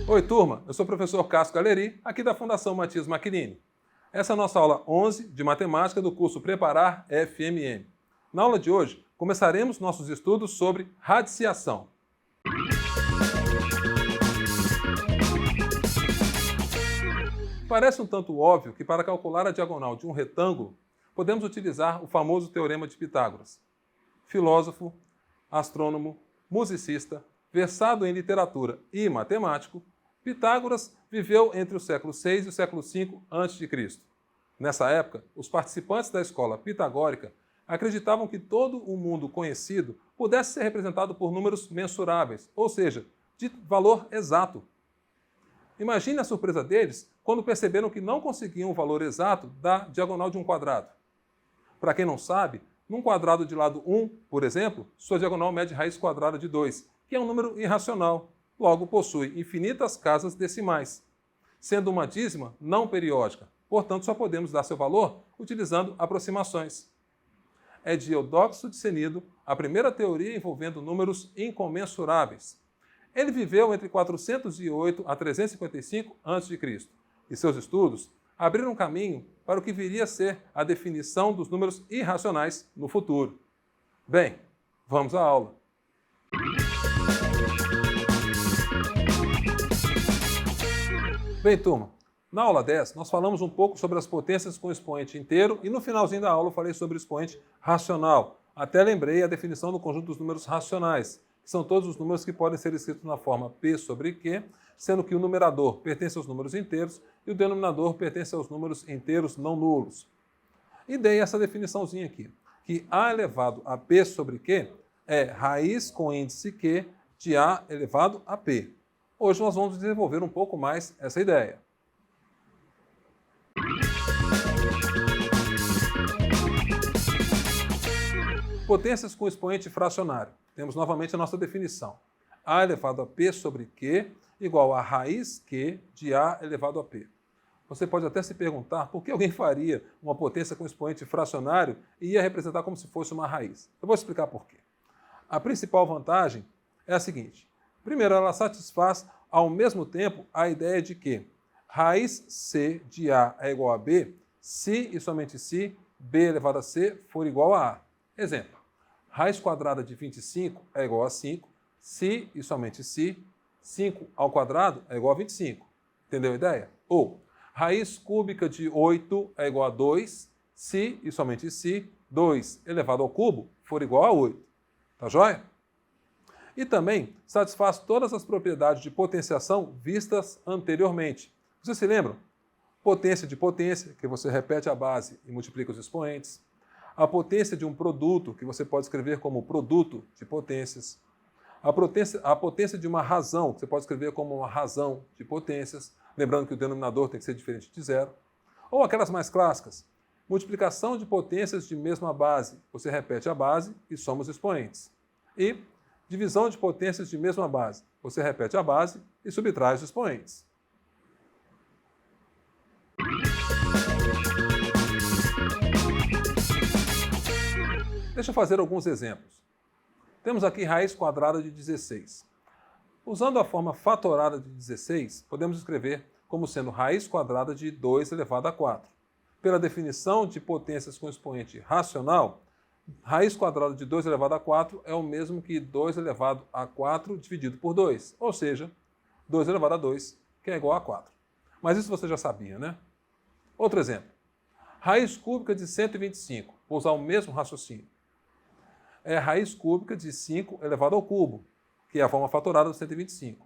Oi, turma! Eu sou o professor Cássio Galeri, aqui da Fundação Matias Macchini. Essa é a nossa aula 11 de matemática do curso Preparar FMM. Na aula de hoje, começaremos nossos estudos sobre radiciação. Parece um tanto óbvio que para calcular a diagonal de um retângulo, podemos utilizar o famoso Teorema de Pitágoras. Filósofo, astrônomo, musicista, versado em literatura e matemático, Pitágoras viveu entre o século VI e o século V a.C. Nessa época, os participantes da escola pitagórica acreditavam que todo o mundo conhecido pudesse ser representado por números mensuráveis, ou seja, de valor exato. Imagine a surpresa deles quando perceberam que não conseguiam o valor exato da diagonal de um quadrado. Para quem não sabe, num quadrado de lado 1, por exemplo, sua diagonal mede raiz quadrada de 2, que é um número irracional, logo possui infinitas casas decimais, sendo uma dízima não periódica, portanto só podemos dar seu valor utilizando aproximações. É de Eudóxio de Cenido a primeira teoria envolvendo números incomensuráveis. Ele viveu entre 408 a 355 a.C. e seus estudos abriram caminho para o que viria a ser a definição dos números irracionais no futuro. Bem, vamos à aula. Bem, turma, na aula 10 nós falamos um pouco sobre as potências com expoente inteiro e no finalzinho da aula eu falei sobre o expoente racional. Até lembrei a definição do conjunto dos números racionais, que são todos os números que podem ser escritos na forma P sobre Q, sendo que o numerador pertence aos números inteiros e o denominador pertence aos números inteiros não nulos. E dei essa definiçãozinha aqui, que A elevado a P sobre Q é raiz com índice Q de A elevado a P. Hoje nós vamos desenvolver um pouco mais essa ideia. Potências com expoente fracionário. Temos novamente a nossa definição. A elevado a P sobre Q igual a raiz Q de A elevado a P. Você pode até se perguntar por que alguém faria uma potência com expoente fracionário e ia representar como se fosse uma raiz. Eu vou explicar por quê. A principal vantagem é a seguinte. Primeiro, ela satisfaz ao mesmo tempo a ideia de que raiz C de A é igual a B se e somente se B elevado a C for igual a A. Exemplo, raiz quadrada de 25 é igual a 5 se e somente se 5 ao quadrado é igual a 25. Entendeu a ideia? Ou raiz cúbica de 8 é igual a 2 se e somente se 2 elevado ao cubo for igual a 8. Tá joia? E também satisfaz todas as propriedades de potenciação vistas anteriormente. Vocês se lembram? Potência de potência, que você repete a base e multiplica os expoentes. A potência de um produto, que você pode escrever como produto de potências. A potência de uma razão, que você pode escrever como uma razão de potências, lembrando que o denominador tem que ser diferente de zero. Ou aquelas mais clássicas, multiplicação de potências de mesma base. Você repete a base e soma os expoentes. E divisão de potências de mesma base. Você repete a base e subtrai os expoentes. Deixa eu fazer alguns exemplos. Temos aqui raiz quadrada de 16. Usando a forma fatorada de 16, podemos escrever como sendo raiz quadrada de 2 elevado a 4. Pela definição de potências com expoente racional, raiz quadrada de 2 elevado a 4 é o mesmo que 2 elevado a 4 dividido por 2, ou seja, 2 elevado a 2, que é igual a 4. Mas isso você já sabia, né? Outro exemplo. Raiz cúbica de 125. Vou usar o mesmo raciocínio. É raiz cúbica de 5 elevado ao cubo, que é a forma fatorada do 125.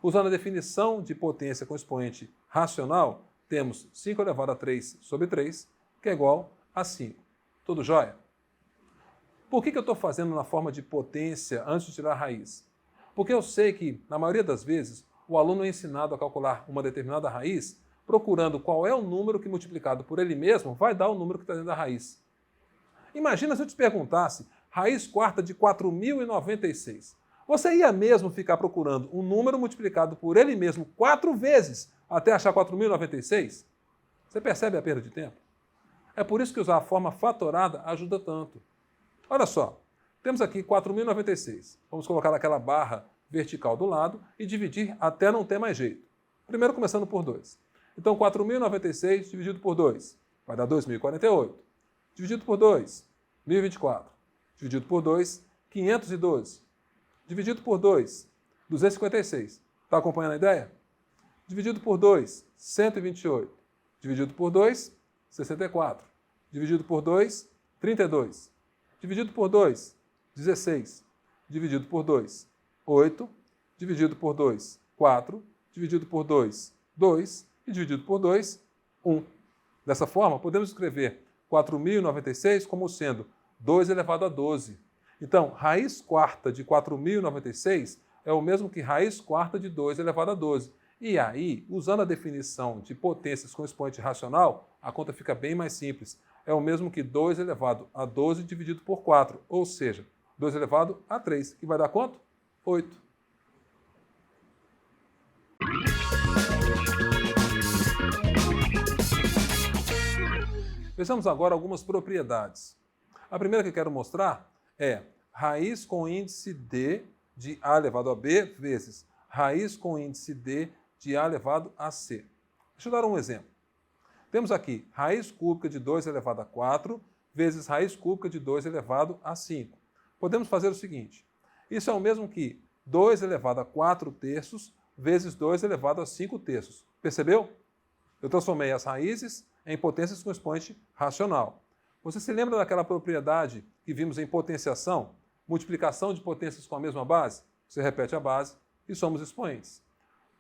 Usando a definição de potência com expoente racional, temos 5 elevado a 3 sobre 3, que é igual a 5. Tudo jóia? Por que eu estou fazendo na forma de potência antes de tirar a raiz? Porque eu sei que, na maioria das vezes, o aluno é ensinado a calcular uma determinada raiz procurando qual é o número que, multiplicado por ele mesmo, vai dar o número que está dentro da raiz. Imagina se eu te perguntasse raiz quarta de 4.096. Você ia mesmo ficar procurando um número multiplicado por ele mesmo 4 vezes até achar 4.096? Você percebe a perda de tempo? É por isso que usar a forma fatorada ajuda tanto. Olha só, temos aqui 4.096. Vamos colocar aquela barra vertical do lado e dividir até não ter mais jeito. Primeiro começando por 2. Então, 4.096 dividido por 2 vai dar 2.048. Dividido por 2, 1.024. Dividido por 2, 512. Dividido por 2, 256. Está acompanhando a ideia? Dividido por 2, 128. Dividido por 2, 64. Dividido por 2, 32. Dividido por 2, 16. Dividido por 2, 8. Dividido por 2, 4. Dividido por 2, 2. E dividido por 2, 1. Dessa forma, podemos escrever 4.096 como sendo 2 elevado a 12. Então, raiz quarta de 4.096 é o mesmo que raiz quarta de 2 elevado a 12. E aí, usando a definição de potências com expoente racional, a conta fica bem mais simples. É o mesmo que 2 elevado a 12 dividido por 4, ou seja, 2 elevado a 3, que vai dar quanto? 8. Vejamos agora algumas propriedades. A primeira que eu quero mostrar é raiz com índice d de a elevado a b vezes raiz com índice d de a elevado a c. Deixa eu dar um exemplo. Temos aqui raiz cúbica de 2 elevado a 4 vezes raiz cúbica de 2 elevado a 5. Podemos fazer o seguinte. Isso é o mesmo que 2 elevado a 4 terços vezes 2 elevado a 5 terços. Percebeu? Eu transformei as raízes em potências com expoente racional. Você se lembra daquela propriedade que vimos em potenciação? Multiplicação de potências com a mesma base? Você repete a base e somos expoentes.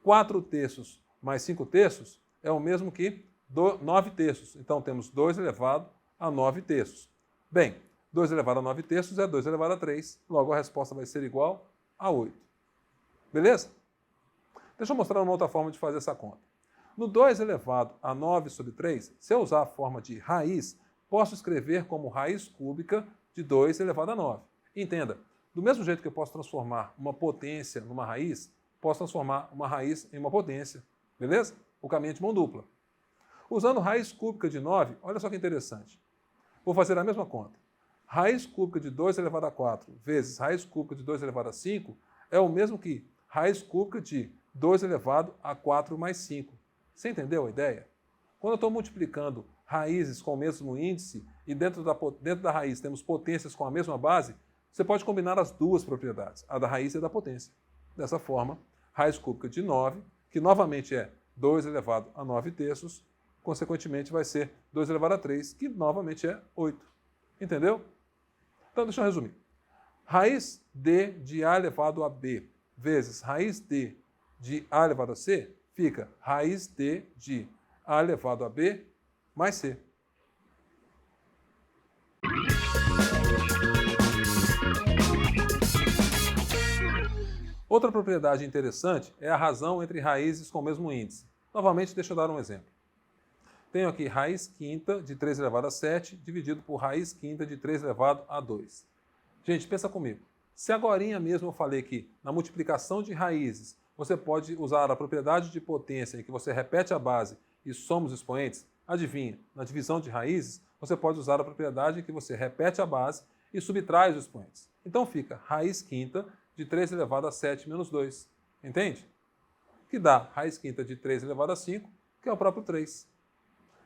4 terços mais 5 terços é o mesmo que 9 terços. Então temos 2 elevado a 9 terços. Bem, 2 elevado a 9 terços é 2 elevado a 3. Logo a resposta vai ser igual a 8. Beleza? Deixa eu mostrar uma outra forma de fazer essa conta. No 2 elevado a 9 sobre 3, se eu usar a forma de raiz, posso escrever como raiz cúbica de 2 elevado a 9. Entenda, do mesmo jeito que eu posso transformar uma potência numa raiz, posso transformar uma raiz em uma potência. Beleza? O caminho é de mão dupla. Usando raiz cúbica de 9, olha só que interessante. Vou fazer a mesma conta. Raiz cúbica de 2 elevado a 4 vezes raiz cúbica de 2 elevado a 5 é o mesmo que raiz cúbica de 2 elevado a 4 mais 5. Você entendeu a ideia? Quando eu estou multiplicando raízes com o mesmo índice e dentro da raiz temos potências com a mesma base, você pode combinar as duas propriedades, a da raiz e a da potência. Dessa forma, raiz cúbica de 9, que novamente é 2 elevado a 9 terços, consequentemente vai ser 2 elevado a 3, que novamente é 8. Entendeu? Então, deixa eu resumir. Raiz d de a elevado a b vezes raiz d de a elevado a c fica raiz d de a elevado a b mais c. Outra propriedade interessante é a razão entre raízes com o mesmo índice. Novamente, deixa eu dar um exemplo. Tenho aqui raiz quinta de 3 elevado a 7 dividido por raiz quinta de 3 elevado a 2. Gente, pensa comigo. Se agorinha mesmo eu falei que na multiplicação de raízes você pode usar a propriedade de potência em que você repete a base e somos expoentes, adivinha, na divisão de raízes você pode usar a propriedade em que você repete a base e subtrai os expoentes. Então fica raiz quinta de 3 elevado a 7 menos 2. Entende? Que dá raiz quinta de 3 elevado a 5, que é o próprio 3.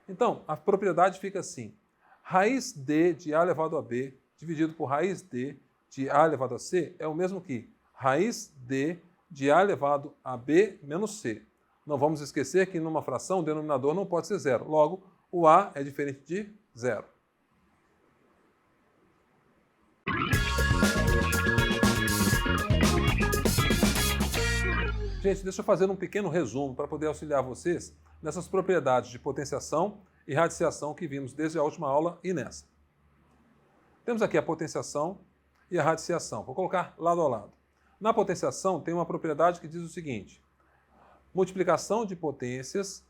Então, a propriedade fica assim. Raiz d de a elevado a b dividido por raiz d de a elevado a c é o mesmo que raiz d de a elevado a b menos c. Não vamos esquecer que numa fração o denominador não pode ser zero. Logo, o a é diferente de zero. Gente, deixa eu fazer um pequeno resumo para poder auxiliar vocês nessas propriedades de potenciação e radiciação que vimos desde a última aula e nessa. Temos aqui a potenciação e a radiciação. Vou colocar lado a lado. Na potenciação tem uma propriedade que diz o seguinte: multiplicação de potências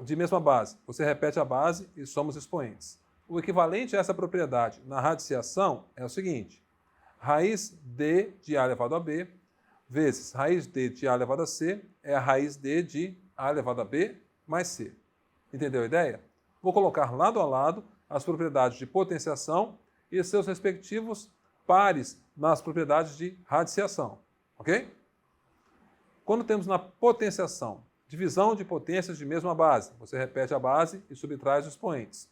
de mesma base. Você repete a base e somos expoentes. O equivalente a essa propriedade na radiciação é o seguinte: raiz d de a elevado a b vezes raiz d de a elevado a c é a raiz d de a elevado a b mais c. Entendeu a ideia? Vou colocar lado a lado as propriedades de potenciação e seus respectivos pares nas propriedades de radiciação. Ok? Quando temos na potenciação, divisão de potências de mesma base, você repete a base e subtrai os expoentes.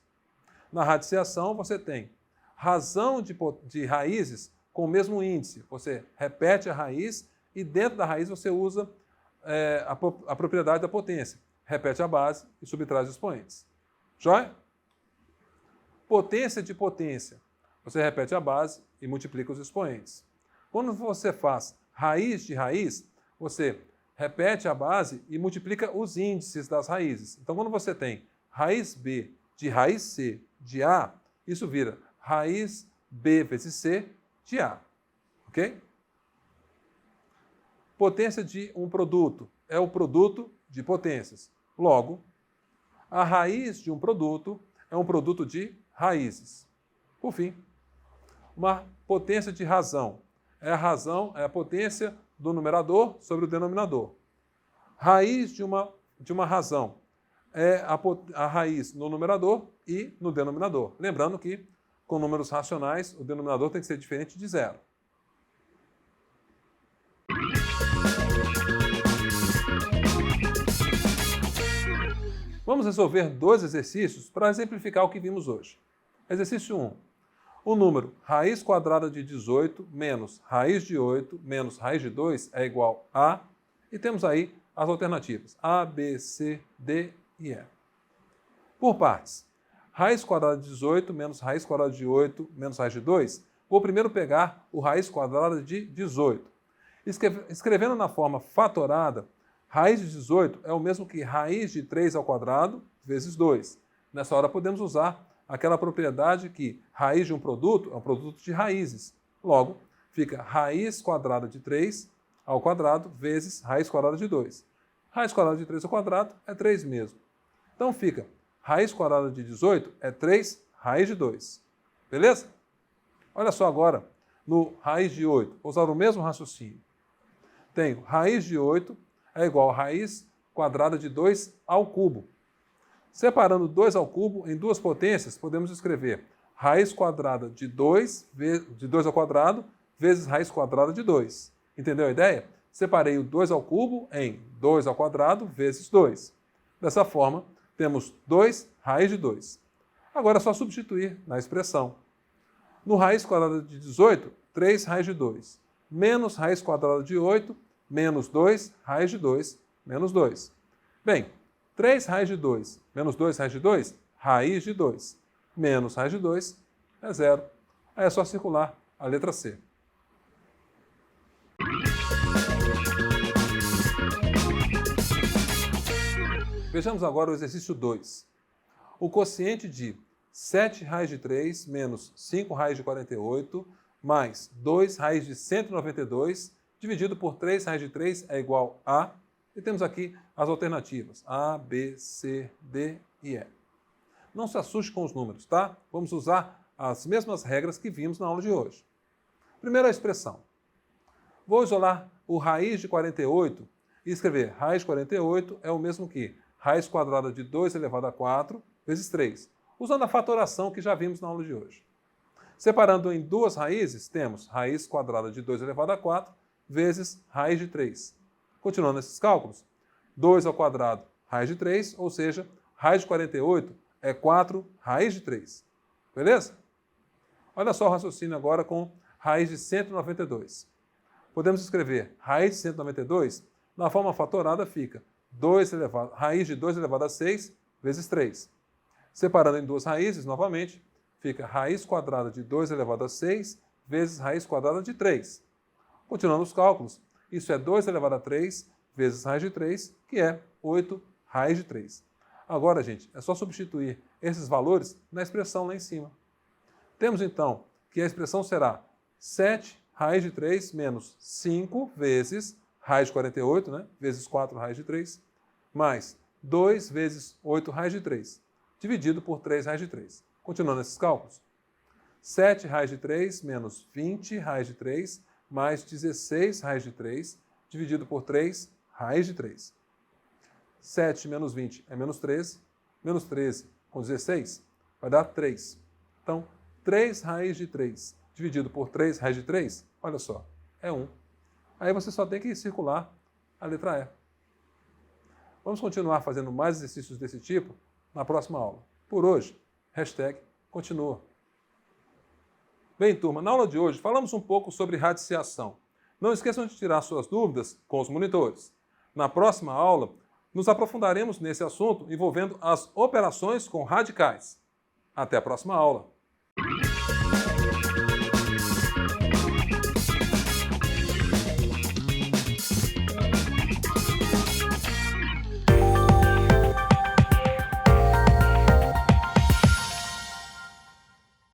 Na radiciação, você tem razão de raízes com o mesmo índice. Você repete a raiz e dentro da raiz você usa a propriedade da potência. Repete a base e subtrai os expoentes. Joia? Potência de potência. Você repete a base e multiplica os expoentes. Quando você faz raiz de raiz, você repete a base e multiplica os índices das raízes. Então, quando você tem raiz B de raiz C de A, isso vira raiz B vezes C de A. Ok? Potência de um produto é o produto de potências. Logo, a raiz de um produto é um produto de raízes. Por fim, uma potência de razão. É a potência do numerador sobre o denominador. Raiz de uma razão é a raiz no numerador e no denominador. Lembrando que, com números racionais, o denominador tem que ser diferente de zero. Vamos resolver dois exercícios para exemplificar o que vimos hoje. Exercício 1. O número raiz quadrada de 18 menos raiz de 8 menos raiz de 2 é igual a... E temos aí as alternativas. A, B, C, D e E. Por partes. Raiz quadrada de 18 menos raiz quadrada de 8 menos raiz de 2. Vou primeiro pegar o raiz quadrada de 18. Escrevendo na forma fatorada, raiz de 18 é o mesmo que raiz de 3 ao quadrado vezes 2. Nessa hora podemos usar aquela propriedade que raiz de um produto é um produto de raízes. Logo, fica raiz quadrada de 3 ao quadrado vezes raiz quadrada de 2. Raiz quadrada de 3 ao quadrado é 3 mesmo. Então fica raiz quadrada de 18 é 3 raiz de 2. Beleza? Olha só agora no raiz de 8. Vou usar o mesmo raciocínio. Tenho raiz de 8 é igual a raiz quadrada de 2 ao cubo. Separando 2 ao cubo em duas potências, podemos escrever raiz quadrada de 2 ao quadrado vezes raiz quadrada de 2. Entendeu a ideia? Separei o 2 ao cubo em 2 ao quadrado vezes 2. Dessa forma, temos 2 raiz de 2. Agora é só substituir na expressão. No raiz quadrada de 18, 3 raiz de 2. Menos raiz quadrada de 8, menos 2 raiz de 2, menos 2. Bem, 3 raiz de 2 menos 2 raiz de 2, raiz de 2. Menos raiz de 2 é 0. Aí é só circular a letra C. Vejamos agora o exercício 2. O quociente de 7 raiz de 3 menos 5 raiz de 48 mais 2 raiz de 192 dividido por 3 raiz de 3 é igual a... E temos aqui as alternativas. A, B, C, D e E. Não se assuste com os números, tá? Vamos usar as mesmas regras que vimos na aula de hoje. Primeira expressão. Vou isolar o raiz de 48 e escrever raiz de 48 é o mesmo que raiz quadrada de 2 elevado a 4 vezes 3, usando a fatoração que já vimos na aula de hoje. Separando em duas raízes, temos raiz quadrada de 2 elevado a 4 vezes raiz de 3. Continuando esses cálculos, 2 ao quadrado, raiz de 3, ou seja, raiz de 48 é 4 raiz de 3. Beleza? Olha só o raciocínio agora com raiz de 192. Podemos escrever raiz de 192, na forma fatorada fica raiz de 2 elevado a 6 vezes 3. Separando em duas raízes, novamente, fica raiz quadrada de 2 elevado a 6 vezes raiz quadrada de 3. Continuando os cálculos, isso é 2 elevado a 3 vezes raiz de 3, que é 8 raiz de 3. Agora, gente, é só substituir esses valores na expressão lá em cima. Temos, então, que a expressão será 7 raiz de 3 menos 5 vezes raiz de 48, né? Vezes 4 raiz de 3, mais 2 vezes 8 raiz de 3, dividido por 3 raiz de 3. Continuando esses cálculos. 7 raiz de 3 menos 20 raiz de 3, mais 16 raiz de 3, dividido por 3 raiz de 3. 7 menos 20 é menos 13. Menos 13 com 16 vai dar 3. Então, 3 raiz de 3 dividido por 3 raiz de 3, olha só, é 1. Aí você só tem que circular A letra E. Vamos continuar fazendo mais exercícios desse tipo na próxima aula. Por hoje, #continua. Bem, turma, na aula de hoje falamos um pouco sobre radiciação. Não esqueçam de tirar suas dúvidas com os monitores. Na próxima aula, nos aprofundaremos nesse assunto envolvendo as operações com radicais. Até a próxima aula!